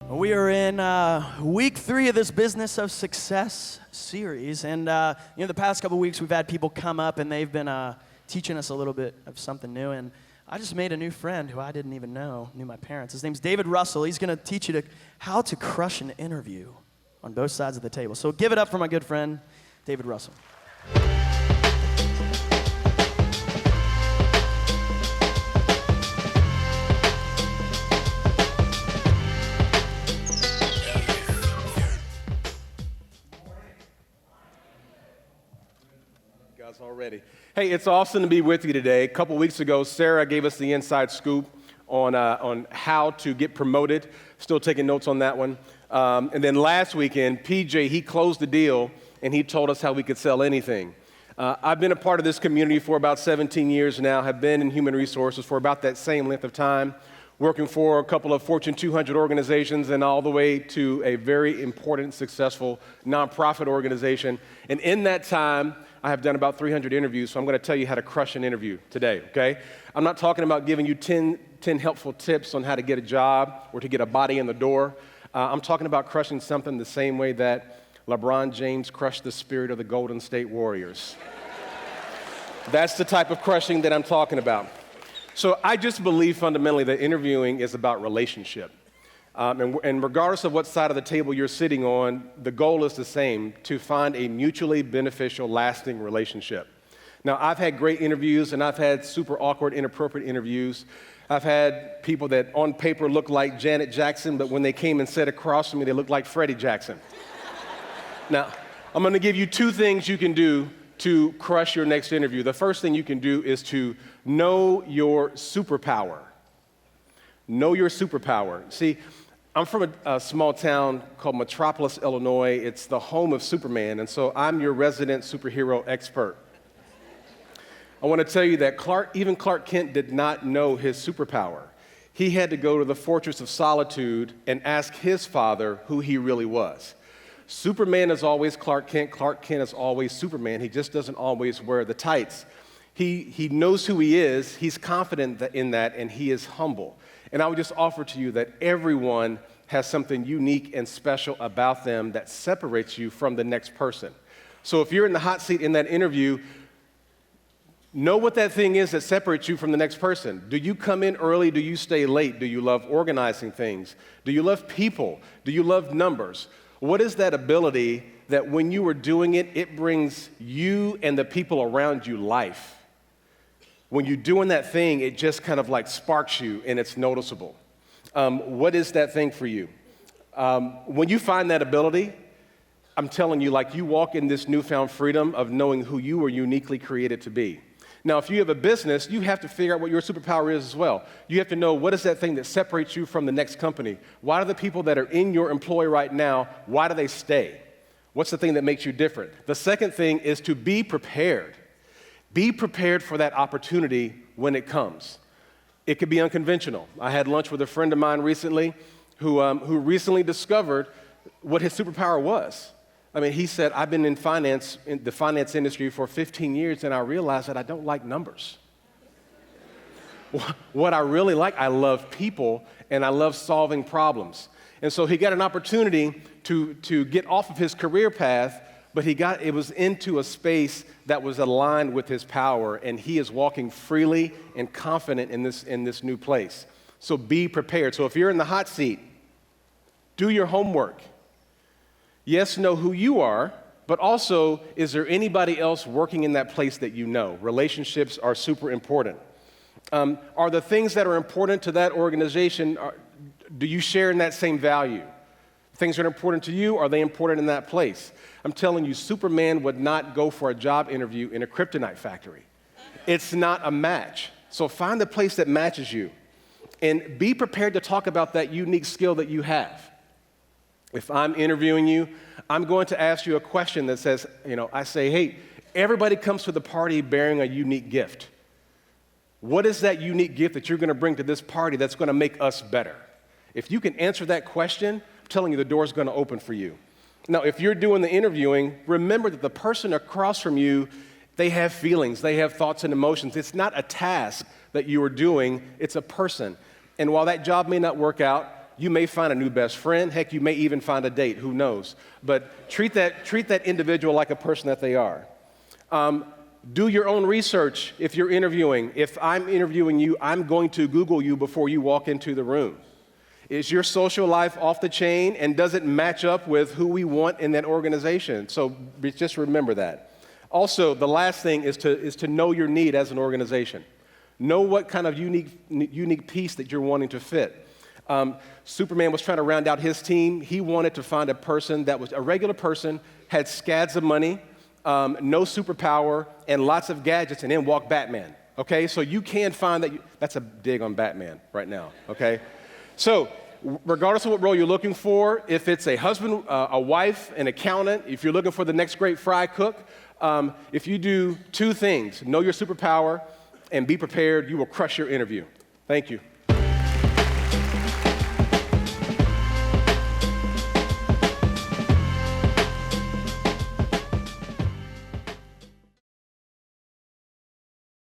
We are in week 3 of this Business of Success series, and the past couple weeks we've had people come up and they've been teaching us a little bit of something new, and I just made a new friend who I didn't even knew my parents. His name's David Russell. He's going to teach you how to crush an interview on both sides of the table. So give it up for my good friend, David Russell. Already. Hey, it's awesome to be with you today. A couple weeks ago, Sarah gave us the inside scoop on how to get promoted. Still taking notes on that one. And then last weekend, PJ, he closed the deal, and he told us how we could sell anything. I've been a part of this community for about 17 years now, have been in human resources for about that same length of time, working for a couple of Fortune 200 organizations and all the way to a very important, successful nonprofit organization. And in that time, I have done about 300 interviews, so I'm going to tell you how to crush an interview today, okay? I'm not talking about giving you 10 helpful tips on how to get a job or to get a body in the door. I'm talking about crushing something the same way that LeBron James crushed the spirit of the Golden State Warriors. That's the type of crushing that I'm talking about. So I just believe fundamentally that interviewing is about relationship. And regardless of what side of the table you're sitting on, the goal is the same, to find a mutually beneficial, lasting relationship. Now, I've had great interviews, and I've had super awkward, inappropriate interviews. I've had people that on paper look like Janet Jackson, but when they came and sat across from me, they looked like Freddie Jackson. Now, I'm going to give you 2 things you can do to crush your next interview. The first thing you can do is to know your superpower. Know your superpower. See, I'm from a small town called Metropolis, Illinois. It's the home of Superman, and so I'm your resident superhero expert. I want to tell you that even Clark Kent did not know his superpower. He had to go to the Fortress of Solitude and ask his father who he really was. Superman is always Clark Kent. Clark Kent is always Superman. He just doesn't always wear the tights. He knows who he is, he's confident in that, and he is humble. And I would just offer to you that everyone has something unique and special about them that separates you from the next person. So if you're in the hot seat in that interview, know what that thing is that separates you from the next person. Do you come in early? Do you stay late? Do you love organizing things? Do you love people? Do you love numbers? What is that ability that when you are doing it, it brings you and the people around you life? When you're doing that thing, it just kind of like sparks you and it's noticeable. What is that thing for you? When you find that ability, I'm telling you, like you walk in this newfound freedom of knowing who you were uniquely created to be. Now, if you have a business, you have to figure out what your superpower is as well. You have to know what is that thing that separates you from the next company. Why do the people that are in your employ right now, why do they stay? What's the thing that makes you different? The second thing is to be prepared. Be prepared for that opportunity when it comes. It could be unconventional. I had lunch with a friend of mine recently who recently discovered what his superpower was. I mean, he said, I've been in the finance industry for 15 years, and I realized that I don't like numbers. What I really like, I love people, and I love solving problems. And so he got an opportunity to get off of his career path, but it was into a space that was aligned with his power, and he is walking freely and confident in this new place. So be prepared. So if you're in the hot seat, do your homework. Yes, know who you are, but also, is there anybody else working in that place that you know? Relationships are super important. Are the things that are important to that organization, do you share in that same value? Things that are important to you, are they important in that place? I'm telling you, Superman would not go for a job interview in a kryptonite factory. It's not a match. So find the place that matches you and be prepared to talk about that unique skill that you have. If I'm interviewing you, I'm going to ask you a question that says, I say, hey, everybody comes to the party bearing a unique gift. What is that unique gift that you're going to bring to this party that's going to make us better? If you can answer that question, I'm telling you, the door's going to open for you. Now, if you're doing the interviewing, remember that the person across from you, they have feelings, they have thoughts and emotions. It's not a task that you are doing, it's a person. And while that job may not work out, You may find a new best friend. Heck, you may even find a date. Who knows? But treat that individual like a person that they are. Do your own research if you're interviewing. If I'm interviewing you, I'm going to Google you before you walk into the room. Is your social life off the chain, and does it match up with who we want in that organization? So just remember that. Also, the last thing is to know your need as an organization. Know what kind of unique piece that you're wanting to fit. Superman was trying to round out his team. He wanted to find a person that was a regular person, had scads of money, no superpower, and lots of gadgets, and then walk Batman. Okay, so you can find that. That's a dig on Batman right now. Okay. So, regardless of what role you're looking for, if it's a husband, a wife, an accountant, if you're looking for the next great fry cook, if you do two things, know your superpower and be prepared, you will crush your interview. Thank you.